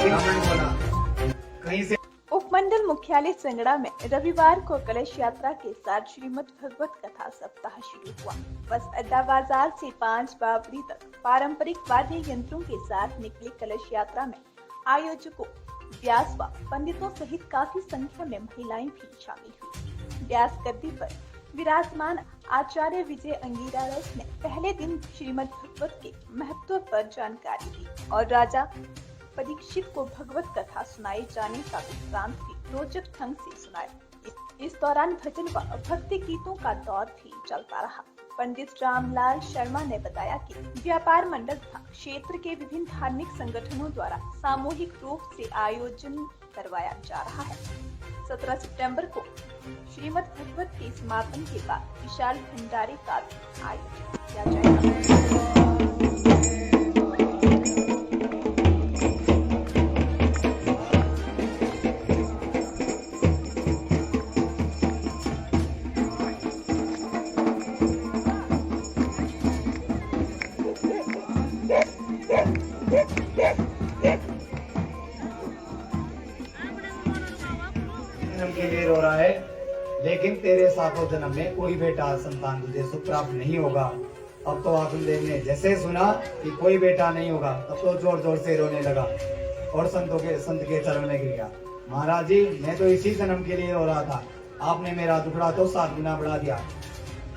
ब्राह्मण बोला कहीं से। उपमंडल मुख्यालय संगड़ा में रविवार को कलश यात्रा के साथ श्रीमद् भगवत कथा सप्ताह शुरू हुआ। बस अड्डा बाजार से 5 बावरी तक पारंपरिक वाद्य यंत्रों के साथ निकली कलश यात्रा में आयोजकों, व्यास व पंडितों सहित काफी संख्या में महिलाएं भी शामिल हुई। व्यास गद्दी पर विराजमान आचार्य विजय अंगिरारस ने पहले दिन श्रीमद् भगवत के महत्व पर जानकारी दी और राजा परीक्षित को भगवत कथा सुनाए जाने का वृत्तांत भी रोचक ढंग से सुनाया। इस दौरान भजन व भक्ति गीतों का दौर भी चलता रहा। पंडित रामलाल शर्मा ने बताया कि व्यापार मंडल तथा क्षेत्र के विभिन्न धार्मिक संगठनों द्वारा सामूहिक रूप से आयोजन करवाया जा रहा है। 17 सितंबर को श्रीमद् भगवत के समापन के बाद विशाल भंडारे का भी आयोजन किया जाएगा। जन्म के लिए रो रहा है, लेकिन तेरे सातों जन्म में कोई बेटा संतान तुझे सुख प्राप्त नहीं होगा। अब तो आत्मदेव ने जैसे सुना कि कोई बेटा नहीं होगा, तब तो जोर जोर से रोने लगा और संत के चरण में गिर गया। महाराज जी, मैं तो इसी जन्म के लिए रो रहा था, आपने मेरा दुखड़ा तो 7 गुना बढ़ा दिया।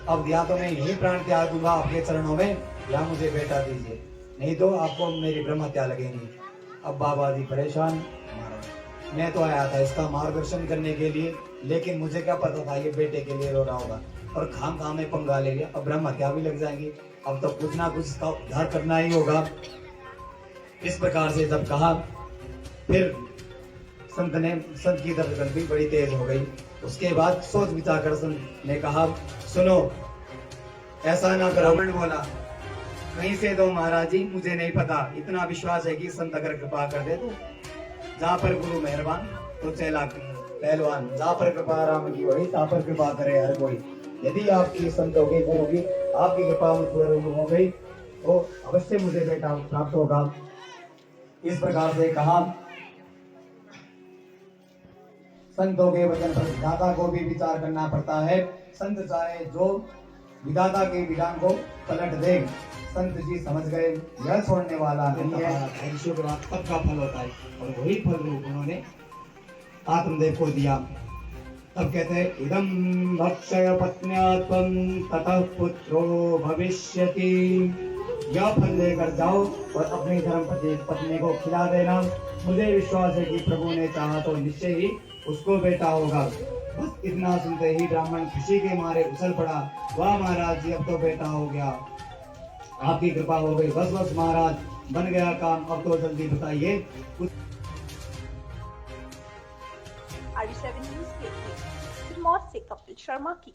अब दिया तो मैं यही प्राण त्याग दूंगा आपके चरणों में, या मुझे बेटा दीजिए, नहीं तो आपको मेरी ब्रह्म हत्या लगेगी। अब बाबा जी परेशान। मैं तो आया था इसका मार्गदर्शन करने के लिए, लेकिन मुझे क्या पता था ये बेटे के लिए रो रहा होगा, और खाम में पंगा ले लिया। अब ब्रह्म हत्या भी लग जाएंगी, अब तो कुछ ना कुछ इसका उद्धार करना ही होगा। इस प्रकार से जब कहा, फिर संत की धड़कन भी बड़ी तेज हो गई। उसके बाद सोच विचार कर संत ने कहा, सुनो, ऐसा ना करो। ब्राह्मण बोला, कहीं से दो महाराज जी, मुझे नहीं पता, इतना विश्वास है कि संत अगर कृपा कर दे तो। जहाँ पर गुरु मेहरबान तो चेला पहलवान, जहाँ पर कृपा राम की वही, तहाँ पर कृपा करे हर कोई। यदि आपकी संतों की गुरु की आपकी कृपा हो गई तो अवश्य मुझे बेटा प्राप्त होगा। इस प्रकार से कहा, संतों के वचन पर विधाता को भी विचार करना पड़ता है। संत चाहे जो विधाता के विधान को पलट दे। संत जी समझ गए यह छोड़ने वाला नहीं है, तब का फल होता है, और वही फल रूप उन्होंने आत्मदेव को दिया। तब कहते हैं, इदं भक्षय पत्न्या त्वं ततः पुत्रो भविष्यति। यह फल लेकर जाओ और अपनी धर्म पत्नी को खिला देना। मुझे विश्वास है कि प्रभु ने चाहा तो निश्चय ही उसको बेटा होगा। बस इतना सुनते ही ब्राह्मण खुशी के मारे उछल पड़ा, वाह महाराज जी, अब तो बेटा हो गया, आपकी कृपा हो गई। बस बस महाराज, बन गया काम, अब तो जल्दी बताइए। RD7 न्यूज़ के लिए सिरमौर से कपिल शर्मा की